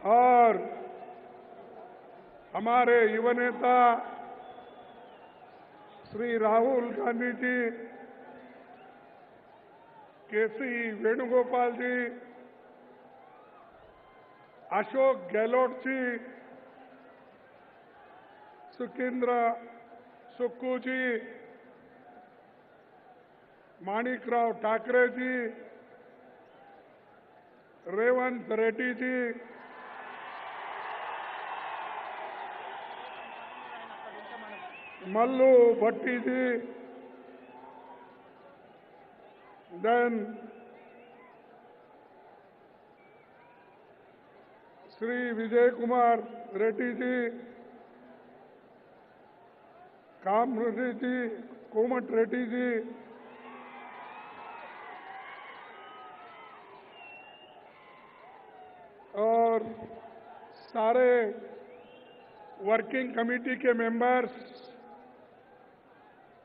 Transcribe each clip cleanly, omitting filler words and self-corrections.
और हमारे युवा नेता श्री राहुल गांधी जी, केसी वेणुगोपाल जी, अशोक गहलोत जी, सुखिंद्र सुक्कू जी, माणिकराव ठाकरे जी, रेवंत रेड्डी जी, मल्लू भट्टी जी, देन श्री विजय कुमार रेड्डी जी, काम रेड्डी जी, कोमट रेड्डी जी, और सारे वर्किंग कमेटी के members,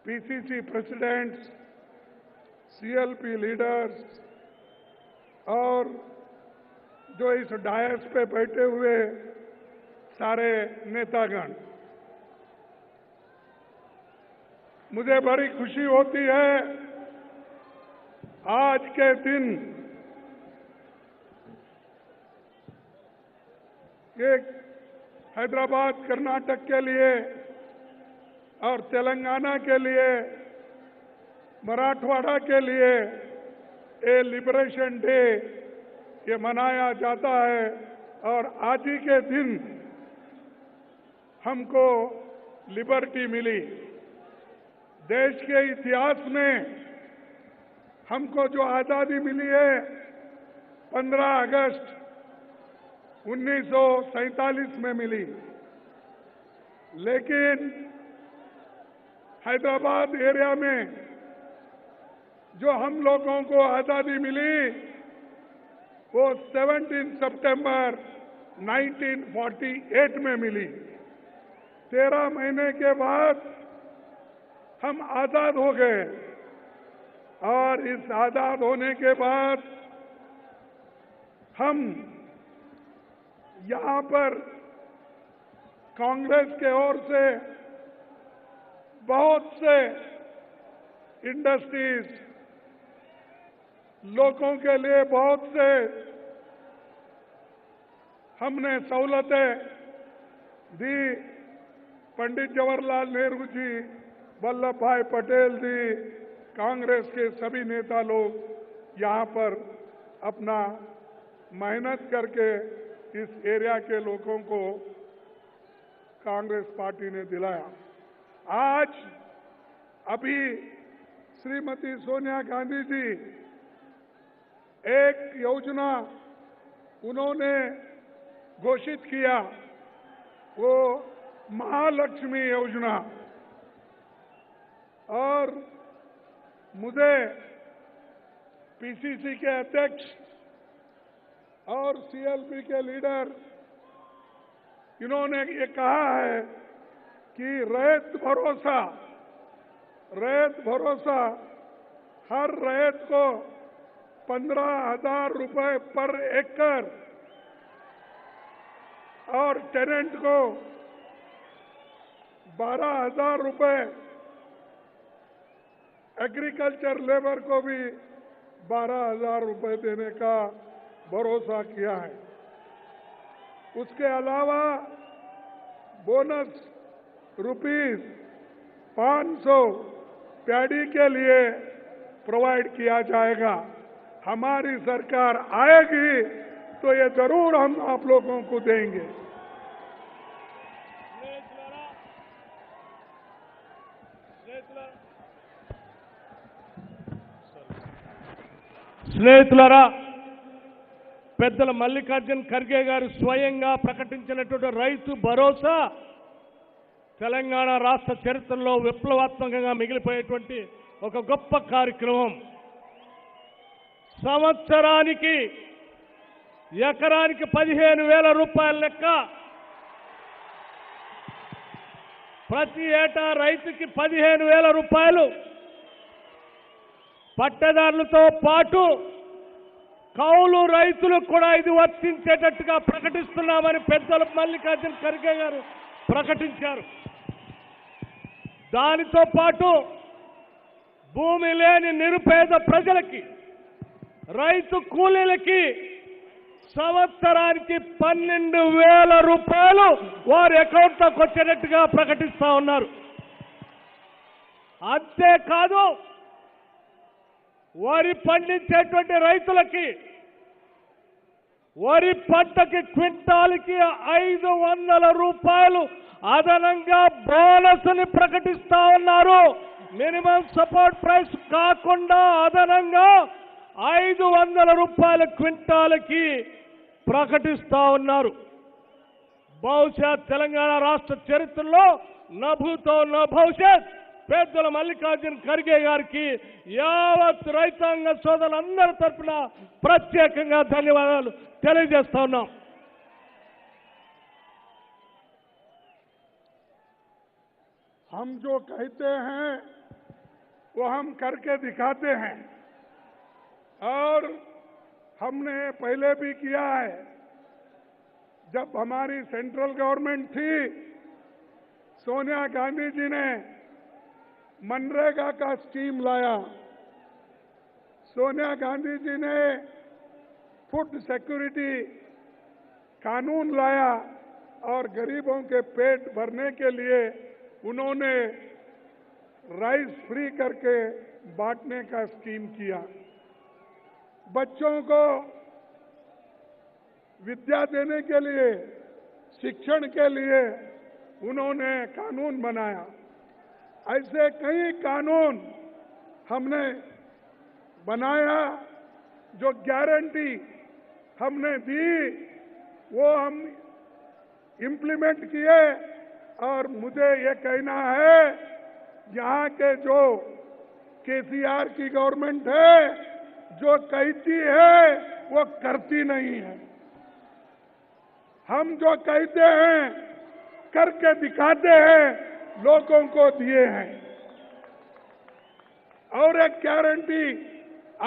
PCC presidents, CLP leaders और जो इस डायस पे बैठे हुए सारे नेतागण, मुझे बड़ी खुशी होती है आज के दिन एक हैदराबाद कर्नाटक के लिए और तेलंगाना के लिए, मराठवाड़ा के लिए ये लिबरेशन डे ये मनाया जाता है। और आज ही के दिन हमको लिबर्टी मिली। देश के इतिहास में हमको जो आजादी मिली है 15 अगस्त 1947 में मिली, लेकिन हैदराबाद एरिया में जो हम लोगों को आजादी मिली वो 17 सितंबर 1948 में मिली। 13 महीने के बाद हम आजाद हो गए और इस आजाद होने के बाद हम यहाँ पर कांग्रेस के ओर से बहुत से इंडस्ट्रीज, लोगों के लिए बहुत से हमने सहूलतें दी। पंडित जवाहरलाल नेहरू जी, वल्लभ भाई पटेल जी, कांग्रेस के सभी नेता लोग यहाँ पर अपना मेहनत करके इस एरिया के लोगों को कांग्रेस पार्टी ने दिलाया। आज अभी श्रीमती सोनिया गांधी जी एक योजना उन्होंने घोषित किया, वो महालक्ष्मी योजना, और मुझे पीसीसी के अध्यक्ष और सीएलपी के लीडर इन्होंने ये कहा है कि रैयत भरोसा हर रैयत को 15,000 रुपए पर एकड़ और टेनेंट को 12,000 रुपए, एग्रीकल्चर लेबर को भी 12,000 रुपए देने का भरोसा किया है। उसके अलावा बोनस रुपीस 500 पैडी के लिए प्रोवाइड किया जाएगा। हमारी सरकार आएगी तो ये जरूर हम आप लोगों को देंगे। స్నేహితులారా, పెద్దల మల్లికార్జున్ ఖర్గే గారు స్వయంగా ప్రకటించినటువంటి రైతు భరోసా తెలంగాణ రాష్ట్ర చరిత్రలో విప్లవాత్మకంగా మిగిలిపోయేటువంటి ఒక గొప్ప కార్యక్రమం. సంవత్సరానికి ఎకరానికి 15,000 రూపాయల లెక్క, ప్రతి ఏటా రైతుకి 15,000 రూపాయలు, పట్టదారులతో పాటు కౌలు రైతులకు కూడా ఇది వర్తించేటట్టుగా ప్రకటిస్తున్నామని పెద్దలు మల్లికార్జున ఖర్గే గారు ప్రకటించారు. దానితో పాటు భూమి లేని నిరుపేద ప్రజలకి, రైతు కూలీలకి సంవత్సరానికి 12,000 రూపాయలు వారి అకౌంట్లోకి వచ్చేటట్టుగా ప్రకటిస్తా ఉన్నారు. అంతేకాదు, వరి పండించేటువంటి రైతులకి వరి పంటకి క్వింటాల్కి 500 రూపాయలు అదనంగా బోనస్ని ప్రకటిస్తా ఉన్నారు. మినిమం సపోర్ట్ ప్రైస్ కాకుండా అదనంగా 500 రూపాయల క్వింటాల్కి ప్రకటిస్తా ఉన్నారు. బహుశా తెలంగాణ రాష్ట్ర చరిత్రలో నభూతో భవిష్యత్ పెద్దల మల్లికార్జున ఖర్గే గారికి యావత్ రైతాంగ సోదరులందరి తరఫున ప్రత్యేకంగా ధన్యవాదాలు తెలియజేస్తా ఉన్నాం. हम जो कहते हैं वो हम करके दिखाते हैं और हमने पहले भी किया है. जब हमारी सेंट्रल गवर्नमेंट थी, सोनिया गांधी जी ने मनरेगा का स्कीम लाया. सोनिया गांधी जी ने फूड सिक्योरिटी कानून लाया और गरीबों के पेट भरने के लिए उन्होंने राइस फ्री करके बांटने का स्कीम किया. बच्चों को विद्या देने के लिए, शिक्षण के लिए उन्होंने कानून बनाया. ऐसे कई कानून हमने बनाया. जो गारंटी हमने दी वो हम इम्प्लीमेंट किए. और मुझे ये कहना है, यहाँ के जो केसीआर की गवर्नमेंट है, जो कहती है वो करती नहीं है. हम जो कहते हैं करके दिखाते हैं, लोगों को दिए हैं. और एक गारंटी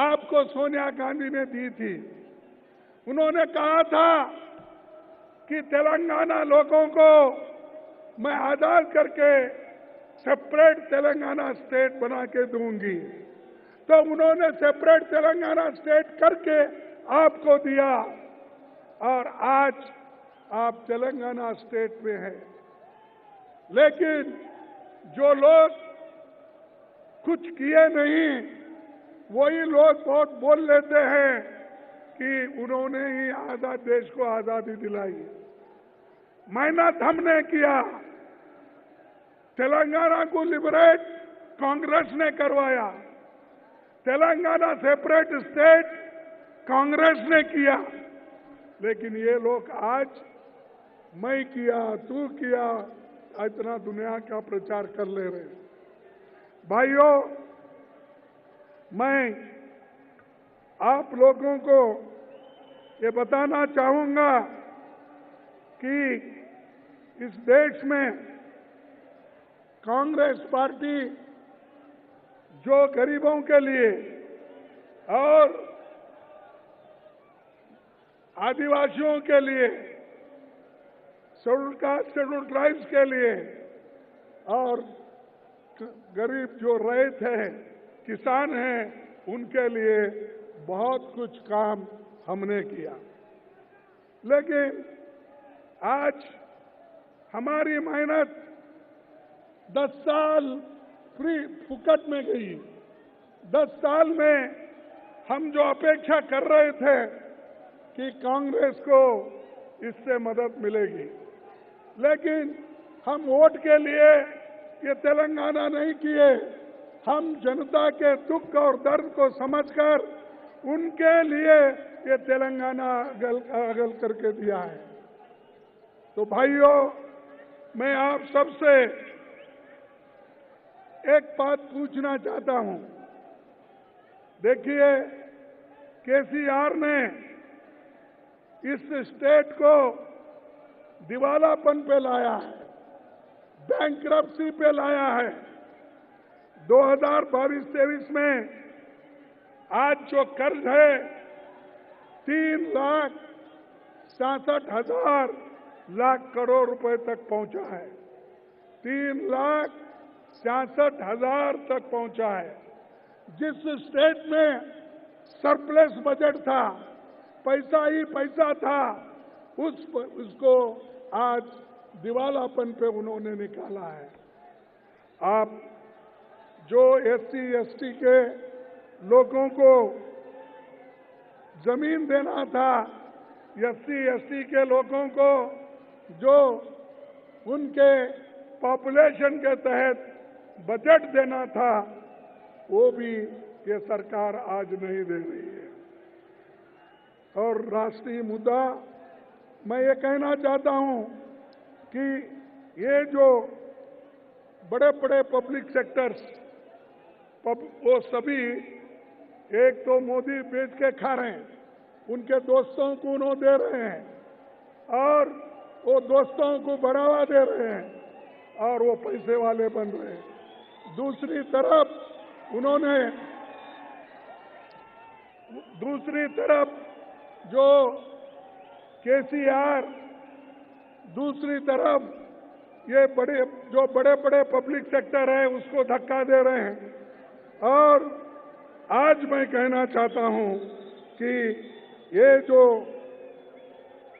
आपको सोनिया गांधी ने दी थी. उन्होंने कहा था कि तेलंगाना लोगों को मैं आजाद करके सेपरेट तेलंगाना स्टेट बना के दूंगी. तो उन्होंने सेपरेट तेलंगाना स्टेट करके आपको दिया और आज आप तेलंगाना स्टेट में हैं. लेकिन जो लोग कुछ किए नहीं, वही लोग बहुत बोल लेते हैं कि उन्होंने ही आजाद देश को आजादी दिलाई. मेहनत हमने किया. तेलंगाना को लिबरेट कांग्रेस ने करवाया. तेलंगाना सेपरेट स्टेट कांग्रेस ने किया. लेकिन ये लोग आज मैं किया, तू किया, इतना दुनिया का प्रचार कर ले रहे. भाइयों, मैं आप लोगों को ये बताना चाहूंगा कि इस देश में कांग्रेस पार्टी जो गरीबों के लिए और आदिवासियों के लिए, शेड्यूल कास्ट, शेड्यूल ट्राइब्स के लिए और गरीब जो रैत हैं, किसान हैं, उनके लिए बहुत कुछ काम हमने किया. लेकिन आज हमारी मेहनत 10 साल फ्री फुकट में गई. 10 साल में हम जो अपेक्षा कर रहे थे कि कांग्रेस को इससे मदद मिलेगी, लेकिन हम वोट के लिए ये तेलंगाना नहीं किए. हम जनता के दुख और दर्द को समझकर उनके लिए ये तेलंगाना अगल करके दिया है. तो भाइयों, मैं आप सबसे एक बात पूछना चाहता हूं. देखिए, केसीआर ने इस स्टेट को दिवालापन पे लाया है, बैंकरप्सी पे लाया है. 2022-23 में आज जो कर्ज है 3,67,000 लाख करोड़ रुपए तक पहुंचा है। 3,66,000 तक पहुंचा है। जिस स्टेट में सरप्लस बजट था, पैसा ही पैसा था, उसको आज दिवालापन पे उन्होंने निकाला है। आप जो SC ST के लोगों को जमीन देना था, SC ST के लोगों को जो उनके पॉपुलेशन के तहत बजट देना था, वो भी ये सरकार आज नहीं दे रही है। और राष्ट्रीय मुद्दा, मैं ये कहना चाहता हूं कि ये जो बड़े बड़े पब्लिक सेक्टर्स, वो सभी एक तो मोदी बेच के खा रहे हैं, उनके दोस्तों को उन्होंने दे रहे हैं और वो दोस्तों को बढ़ावा दे रहे हैं और वो पैसे वाले बन रहे हैं। दूसरी तरफ जो KCR, दूसरी तरफ ये बड़े बड़े पब्लिक सेक्टर है, उसको धक्का दे रहे हैं। और आज मैं कहना चाहता हूं कि ये जो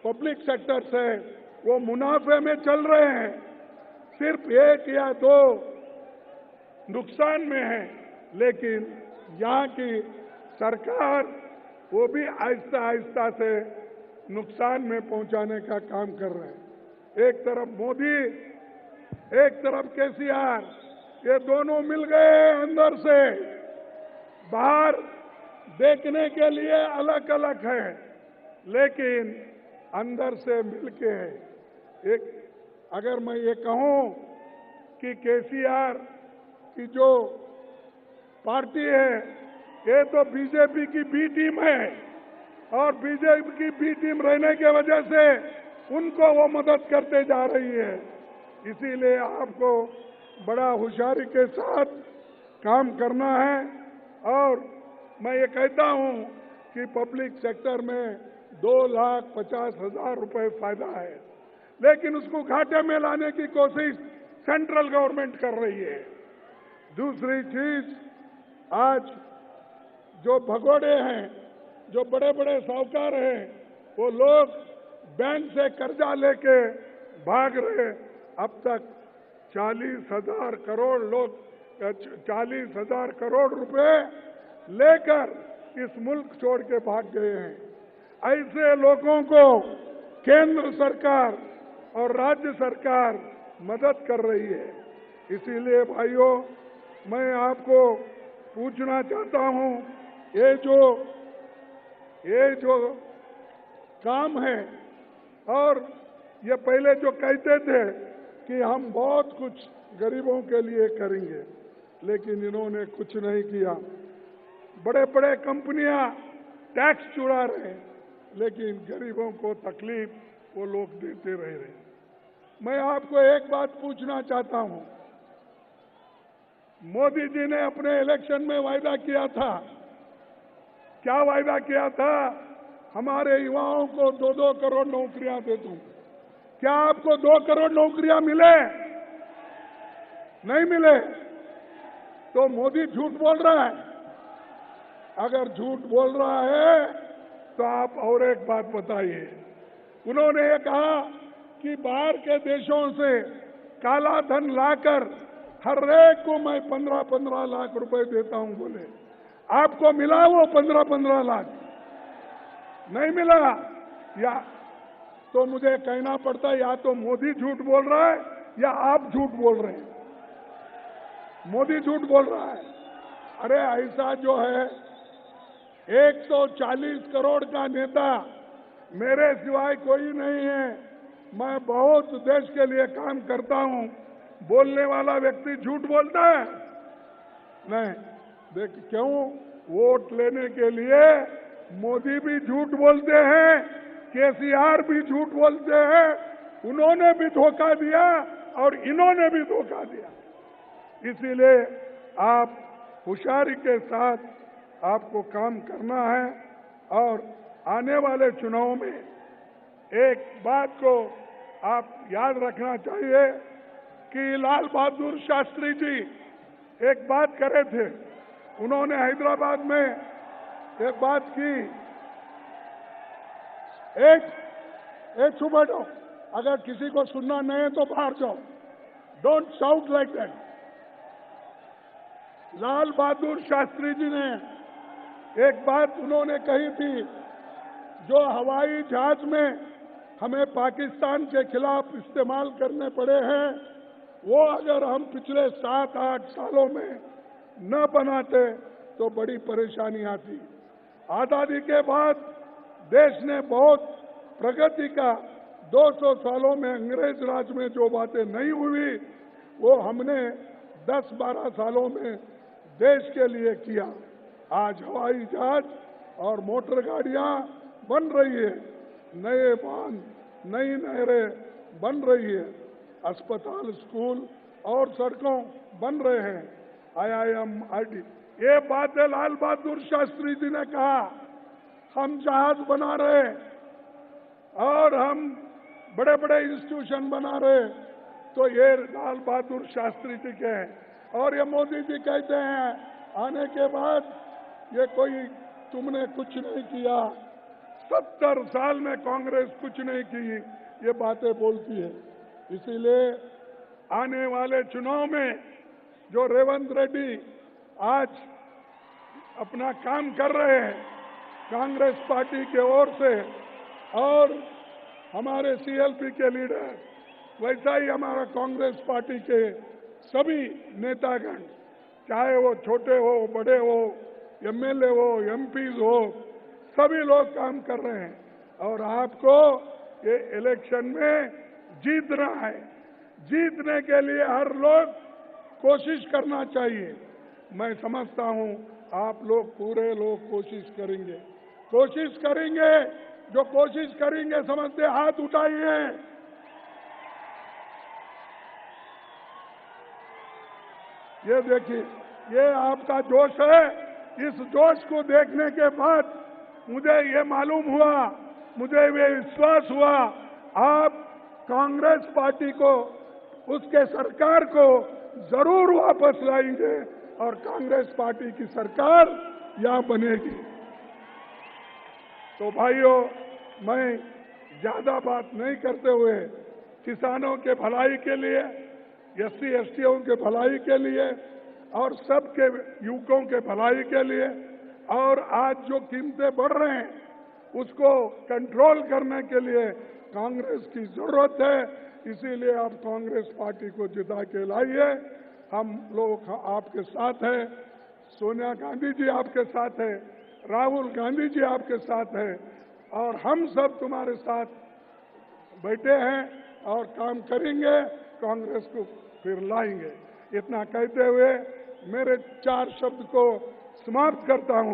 पब्लिक सेक्टर्स है वो मुनाफे में चल रहे हैं, सिर्फ 1 या 2 नुकसान में है, लेकिन यहाँ की सरकार वो भी आहिस्ता आहिस्ता से नुकसान में पहुंचाने का काम कर रहे हैं। एक तरफ मोदी, एक तरफ KCR, ये दोनों मिल गए अंदर से। बाहर देखने के लिए अलग अलग है, लेकिन अंदर से मिलके है। अगर मैं ये कहूं कि KCR की जो पार्टी है, ये तो बीजेपी की बी टीम है और बीजेपी की बी टीम रहने की वजह से उनको वो मदद करते जा रही है। इसीलिए आपको बड़ा होशियारी के साथ काम करना है। और मैं ये कहता हूं कि पब्लिक सेक्टर में 2,50,000 रुपए फायदा है, लेकिन उसको घाटे में लाने की कोशिश सेंट्रल गवर्नमेंट कर रही है। दूसरी चीज, आज जो भगोड़े हैं, जो बड़े बड़े साहूकार हैं, वो लोग बैंक से कर्जा लेके भाग रहे। अब तक 40,000 करोड़ रुपए लेकर इस मुल्क छोड़ के भाग गए हैं। ऐसे लोगों को केंद्र सरकार और राज्य सरकार मदद कर रही है। इसीलिए भाइयों, मैं आपको पूछना चाहता हूं, ये जो काम है, और ये पहले जो कहते थे कि हम बहुत कुछ गरीबों के लिए करेंगे, लेकिन इन्होंने कुछ नहीं किया। बड़े बड़े कंपनियां टैक्स चुरा रहे हैं, लेकिन गरीबों को तकलीफ वो लोग देते रह रहे। मैं आपको एक बात पूछना चाहता हूं, मोदी जी ने अपने इलेक्शन में वायदा किया था, क्या वायदा किया था? हमारे युवाओं को 2-2 करोड़ नौकरियां दे दूं। क्या आपको 2 करोड़ नौकरियां मिले? नहीं मिले। तो मोदी झूठ बोल रहा है। अगर झूठ बोल रहा है तो आप और एक बात बताइए। उन्होंने ये कहा कि बाहर के देशों से काला धन लाकर हर एक को मैं 15-15 लाख रुपए देता हूं बोले। आपको मिला वो 15-15 लाख? नहीं मिला। या तो मुझे कहना पड़ता है, या तो मोदी झूठ बोल रहा है या आप झूठ बोल रहे हैं। मोदी झूठ बोल रहा है। अरे ऐसा जो है 140 करोड़ का नेता मेरे सिवाय कोई नहीं है। मैं बहुत देश के लिए काम करता हूं। बोलने वाला व्यक्ति झूठ बोलता है? नहीं। देख, क्यों? वोट लेने के लिए मोदी भी झूठ बोलते हैं, KCR भी झूठ बोलते हैं। उन्होंने भी धोखा दिया और इन्होंने भी धोखा दिया। इसीलिए आप होशियारी के साथ आपको काम करना है और आने वाले चुनाव में एक बात को आप याद रखना चाहिए कि लाल बहादुर शास्त्री जी एक बात करे थे। उन्होंने हैदराबाद में एक बात की, एक चुप बैठो, अगर किसी को सुनना नहीं है तो बाहर जाओ, don't shout like that. Lal Bahadur Shastri ji ने एक बात उन्होंने कही थी, जो हवाई जहाज में हमें पाकिस्तान के खिलाफ इस्तेमाल करने पड़े हैं, वो अगर हम पिछले 7-8 सालों में न बनाते तो बड़ी परेशानी आती। आजादी के बाद देश ने बहुत प्रगति का 200 सालों में अंग्रेज राज में जो बातें नहीं हुई वो हमने 10-12 सालों में देश के लिए किया। आज हवाई जहाज और मोटर गाड़ियां बन रही है, नए बांध, नई नहरें बन रही है, अस्पताल, स्कूल और सड़कों बन रहे हैं, IIM, IT। ये बातें लाल बहादुर शास्त्री जी ने कहा। हम जहाज बना रहे और हम बड़े बड़े इंस्टीट्यूशन बना रहे, तो ये लाल बहादुर शास्त्री जी के हैं। और ये मोदी जी कहते हैं आने के बाद ये कोई तुमने कुछ नहीं किया, 70 साल में कांग्रेस कुछ नहीं की, ये बातें बोलती है। इसीलिए आने वाले चुनाव में जो रेवंत रेड्डी आज अपना काम कर रहे हैं कांग्रेस पार्टी के ओर से, और हमारे CLP के लीडर, वैसा ही हमारा कांग्रेस पार्टी के सभी नेतागण, चाहे वो छोटे हो, बड़े हो, MLA हो, MPs हो, सभी लोग काम कर रहे हैं। और आपको ये इलेक्शन में जीतना है। जीतने के लिए हर लोग कोशिश करना चाहिए। मैं समझता हूं आप लोग, पूरे लोग कोशिश करेंगे। जो कोशिश करेंगे समझते हाथ उठाइए। ये देखिए, ये आपका जोश है। इस जोश को देखने के बाद मुझे ये मालूम हुआ, मुझे ये विश्वास हुआ, आप कांग्रेस पार्टी को, उसके सरकार को जरूर वापस लाएंगे और कांग्रेस पार्टी की सरकार यहां बनेगी। तो भाइयों, मैं ज्यादा बात नहीं करते हुए किसानों के भलाई के लिए, SC STओं के भलाई के लिए और सबके युवकों के भलाई के लिए, और आज जो कीमतें बढ़ रहे हैं उसको कंट्रोल करने के लिए कांग्रेस की जरूरत है। इसीलिए आप कांग्रेस पार्टी को जिता के लाइए। हम लोग आपके साथ हैं, सोनिया गांधी जी आपके साथ है, राहुल गांधी जी आपके साथ है, और हम सब तुम्हारे साथ बैठे हैं और काम करेंगे, कांग्रेस को फिर लाएंगे। इतना कहते हुए मेरे 4 शब्द को समाप्त करता हूं।